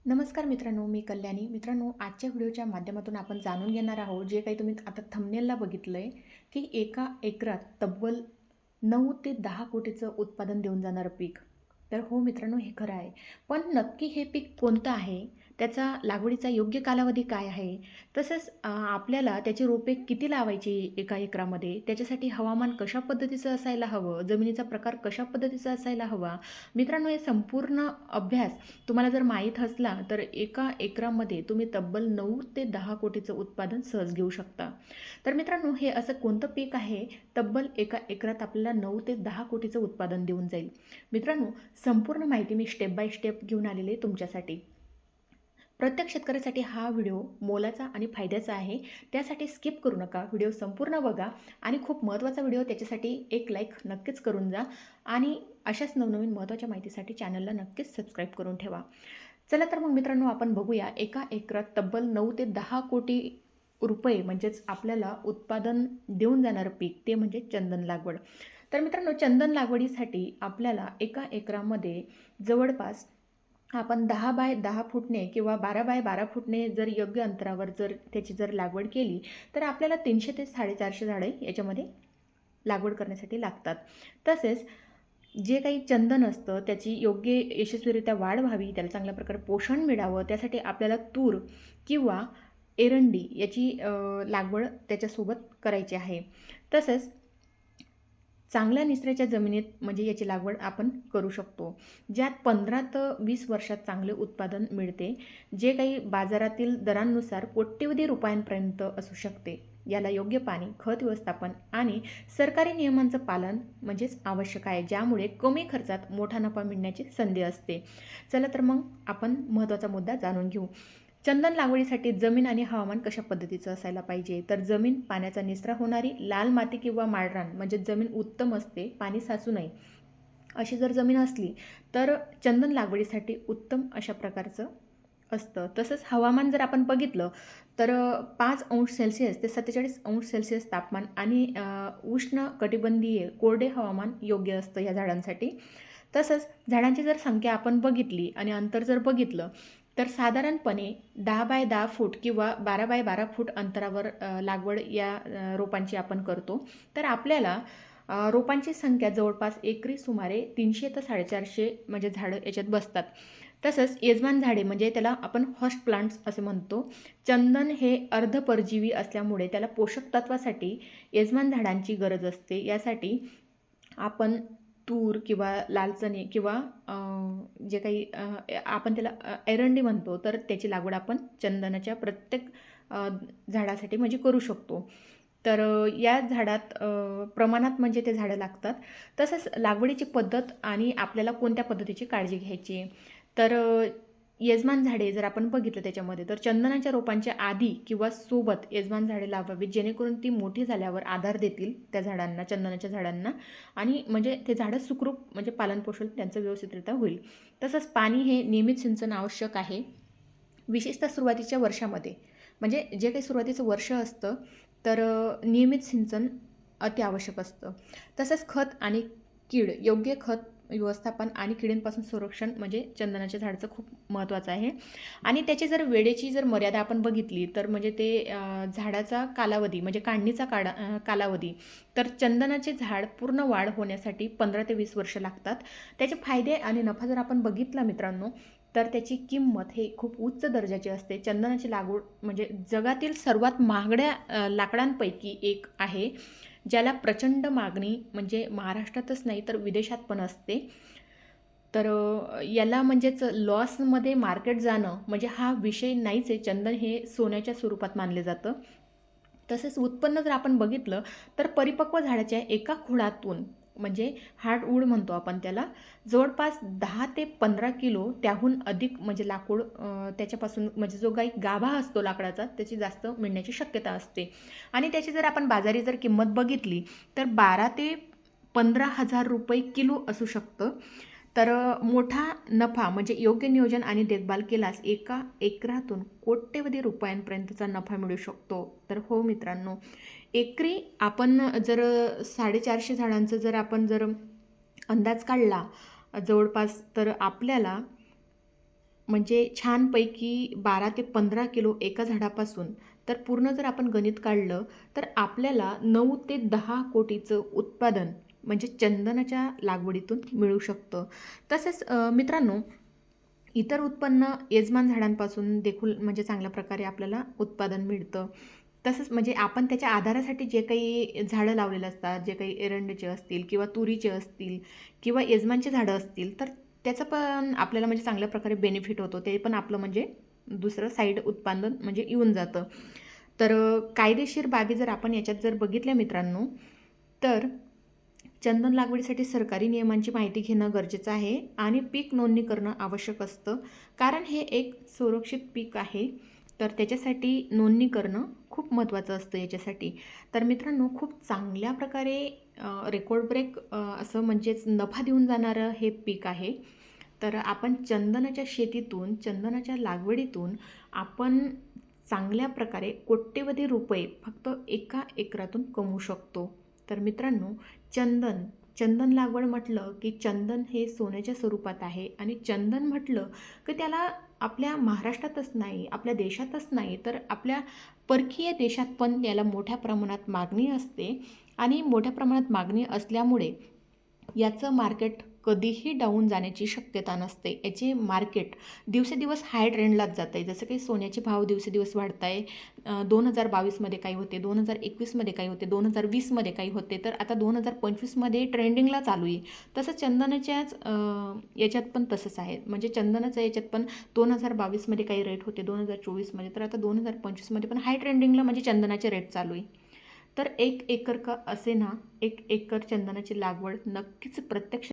नमस्कार मित्रांनो, मी कल्याणी. मित्रांनो, आजच्या व्हिडिओच्या माध्यमातून आपण जाणून घेणार आहोत, जे काही तुम्ही आता थंबनेलला बघितलंय, की एका एकरात तब्बल 9 ते 10 कोटीचं उत्पादन देऊन जाणारं पीक. तर हो मित्रांनो, हे खरं आहे. पण नक्की हे पीक कोणतं आहे? त्याचा लागवडीचा योग्य कालावधी काय आहे? तसंच आपल्याला त्याची रोपे किती लावायची एका एकरामध्ये? त्याच्यासाठी हवामान कशा पद्धतीचं असायला हवं? जमिनीचा प्रकार कशा पद्धतीचा असायला हवा? मित्रांनो, हे संपूर्ण अभ्यास तुम्हाला जर माहीत असला तर एका एकरामध्ये तुम्ही तब्बल 9 ते 10 कोटीचं उत्पादन सहज घेऊ शकता. तर मित्रांनो, हे असं कोणतं पीक आहे तब्बल एका एकरात आपल्याला 9 ते 10 कोटीचं उत्पादन देऊन जाईल? मित्रांनो, संपूर्ण माहिती मी स्टेप बाय स्टेप घेऊन आलेली आहे तुमच्यासाठी. प्रत्येक शेतकऱ्यासाठी हा व्हिडिओ मोलाचा आणि फायद्याचा आहे. त्यासाठी स्किप करू नका, व्हिडिओ संपूर्ण बघा आणि खूप महत्त्वाचा व्हिडिओ त्याच्यासाठी एक लाईक नक्कीच करून जा आणि अशाच नवनवीन महत्त्वाच्या माहितीसाठी चॅनलला नक्कीच सबस्क्राईब करून ठेवा. चला तर मग मित्रांनो, आपण बघूया एका एकरात तब्बल 9 ते 10 कोटी रुपये म्हणजेच आपल्याला उत्पादन देऊन जाणारं पीक ते म्हणजे चंदन लागवड. तर मित्रांनो, चंदन लागवडीसाठी आपल्याला एका एकरामध्ये जवळपास आपण 10 बाय 10 फुटने किंवा 12 बाय 12 फुटने जर योग्य अंतरावर जर त्याची जर लागवड केली तर आपल्याला 300 ते 450 झाडे याच्यामध्ये लागवड करण्यासाठी लागतात. तसेच जे काही चंदन असतं त्याची योग्य यशस्वीरित्या वाढ व्हावी, त्याला चांगल्या प्रकारे पोषण मिळावं, त्यासाठी आपल्याला तूर किंवा एरंडी याची लागवड त्याच्यासोबत करायची आहे. तसंच चांगल्या निचऱ्याच्या जमिनीत म्हणजे याची लागवड आपण करू शकतो, ज्यात 15 ते 20 वर्षात चांगले उत्पादन मिळते, जे काही बाजारातील दरांनुसार कोट्यवधी रुपयांपर्यंत असू शकते. याला योग्य पाणी, खत व्यवस्थापन आणि सरकारी नियमांचं पालन म्हणजेच आवश्यक आहे, ज्यामुळे कमी खर्चात मोठा नफा मिळण्याची संधी असते. चला तर मग आपण महत्त्वाचा मुद्दा जाणून घेऊ. चंदन लागवडीसाठी जमीन आणि हवामान कशा पद्धतीचं असायला पाहिजे? तर जमीन पाण्याचा निचरा होणारी लाल माती किंवा माळरान म्हणजे जमीन उत्तम असते, पाणी साचू नये अशी जर जमीन असली तर चंदन लागवडीसाठी उत्तम अशा प्रकारचं असतं. तसंच हवामान जर आपण बघितलं तर 5 अंश सेल्सिअस ते 47 अंश सेल्सिअस तापमान आणि उष्ण कटिबंधीय कोरडे हवामान योग्य असतं या झाडांसाठी. तसंच झाडांची जर संख्या आपण बघितली आणि अंतर जर बघितलं तर साधारणपणे 10 बाय 10 फूट किंवा 12 बाय 12 फूट अंतरावर लागवड या रोपांची आपण करतो. तर आपल्याला रोपांची संख्या जवळपास एकरी सुमारे 300 ते 450 म्हणजे झाडं याच्यात बसतात. तसंच यजमान झाडे म्हणजे त्याला आपण हॉस्ट प्लांट्स असे म्हणतो. चंदन हे अर्धपरजीवी असल्यामुळे त्याला पोषक तत्वासाठी यजमान झाडांची गरज असते. यासाठी आपण तूर किंवा लाल चणे किंवा जे काही आपण त्याला एरंडी म्हणतो, तर त्याची लागवड आपण चंदनाच्या प्रत्येक झाडासाठी म्हणजे करू शकतो. तर या झाडात प्रमाणात म्हणजे ते झाडं लागतात. तसंच लागवडीची पद्धत आणि आपल्याला कोणत्या पद्धतीची काळजी घ्यायची. तर यजमान झाडे जर आपण बघितलं त्याच्यामध्ये तर चंदनाच्या रोपांच्या आधी किंवा सोबत यजमान झाडे लावावीत, जेणेकरून ती मोठी झाल्यावर आधार देतील त्या झाडांना, चंदनाच्या झाडांना आणि म्हणजे ते झाडं सुखरूप म्हणजे पालनपोषण त्यांचं व्यवस्थितरित्या होईल. तसंच पाणी हे नियमित सिंचन आवश्यक आहे, विशेषतः सुरुवातीच्या वर्षामध्ये. म्हणजे जे काही सुरुवातीचं वर्ष असतं तर नियमित सिंचन अति आवश्यक असतं. तसंच खत आणि कीड योग्य खत व्यवस्थापन आणि किडींपासून संरक्षण म्हणजे चंदनाच्या झाडाचं खूप महत्त्वाचं आहे. आणि त्याची जर वेळेची जर मर्यादा आपण बघितली तर म्हणजे ते झाडाचा कालावधी म्हणजे काढणीचा कालावधी तर चंदनाचे झाड पूर्ण वाढ होण्यासाठी 15 ते 20 वर्ष लागतात. त्याचे फायदे आणि नफा जर आपण बघितला मित्रांनो तर त्याची किंमत हे खूप उच्च दर्जाची असते. चंदनाची लागवड म्हणजे जगातील सर्वात महागड्या लाकडांपैकी एक आहे, ज्याला प्रचंड मागणी म्हणजे महाराष्ट्रातच नाही तर विदेशात पण असते. तर याला म्हणजेच लॉसमध्ये मार्केट जाणं म्हणजे हा विषय नाहीच आहे. चंदन हे सोन्याच्या स्वरूपात मानले जातं. तसेच उत्पन्न जर आपण बघितलं तर परिपक्व झाडाच्या एका खोडातून म्हणजे हार्डवूड म्हणतो आपण त्याला, जवळपास 10 ते 15 किलो त्याहून अधिक म्हणजे लाकूड त्याच्यापासून म्हणजे जो काही गाभा असतो लाकडाचा त्याची जास्त मिळण्याची शक्यता असते. आणि त्याची जर आपण बाजारी जर किंमत बघितली तर 12 ते 15,000 रुपये किलो असू शकतं. तर मोठा नफा म्हणजे योग्य नियोजन आणि देखभाल केल्यास एका एकरातून कोट्यवधी रुपयांपर्यंतचा नफा मिळू शकतो. तर हो मित्रांनो, एकरी आपण जर 450 झाडांचं जर आपण जर अंदाज काढला जवळपास तर आपल्याला म्हणजे छानपैकी 12 ते 15 किलो एका झाडापासून. तर पूर्ण जर आपण गणित काढलं तर आपल्याला 9 ते 10 कोटीचं उत्पादन म्हणजे चंदनाच्या लागवडीतून मिळू शकतं. तसेच मित्रांनो, इतर उत्पन्न यजमान झाडांपासून देखील म्हणजे चांगल्या प्रकारे आपल्याला उत्पादन मिळतं. तसंच म्हणजे आपण त्याच्या आधारासाठी जे काही झाडं लावलेले असतात, जे काही एरंडचे असतील किंवा तुरीचे असतील किंवा यजमानची झाडं असतील, तर त्याचं पण आपल्याला म्हणजे चांगल्या प्रकारे बेनिफिट होतो. ते पण आपलं म्हणजे दुसरं साईड उत्पादन म्हणजे येऊन जातं. तर कायदेशीर बाबी जर आपण याच्यात जर बघितल्या मित्रांनो, तर चंदन लागवडीसाठी सरकारी नियमांची माहिती घेणं गरजेचं आहे आणि पीक नोंदणी करणं आवश्यक असतं. कारण हे एक सुरक्षित पीक आहे. तर त्याच्यासाठी नोंदणी करणं खूप महत्त्वाचं असतं याच्यासाठी. तर मित्रांनो, खूप चांगल्या प्रकारे रेकॉर्ड ब्रेक असं म्हणजेच नफा देऊन जाणारं हे पीक आहे. तर आपण चंदनाच्या शेतीतून, चंदनाच्या लागवडीतून आपण चांगल्या प्रकारे कोट्यवधी रुपये फक्त एका एकरातून कमवू शकतो. तर मित्रांनो, चंदन चंदन लागवड म्हटलं की चंदन हे सोन्याच्या स्वरूपात आहे आणि चंदन म्हटलं की त्याला आपल्या महाराष्ट्रातच नाही, आपल्या देशातच नाही, तर आपल्या परकीय देशात पण याला मोठ्या प्रमाणात मागणी असते आणि मोठ्या प्रमाणात मागणी असल्यामुळे याचं मार्केट कधीही डाऊन जाण्याची शक्यता नसते. याचे मार्केट दिवसेदिवस हाय ट्रेंडलाच जात आहे. जसं काही सोन्याचे भाव दिवसेदिवस वाढत आहे. 2022मध्ये काही होते, 2021मध्ये काही होते, 2020मध्ये काही होते, तर आता 2025मध्ये ट्रेंडिंगला चालू आहे. तसं चंदनाच्याच याच्यात पण तसंच आहे. म्हणजे चंदनाच्या याच्यात पण 2022मध्ये काही रेट होते, 2024मध्ये, तर आता 2025मध्ये पण हाय ट्रेंडिंगला म्हणजे चंदनाचे रेट चालू आहे. तर 1 एकर का असेना, 1 एकर चंदनाची लागवड नक्कीच प्रत्यक्ष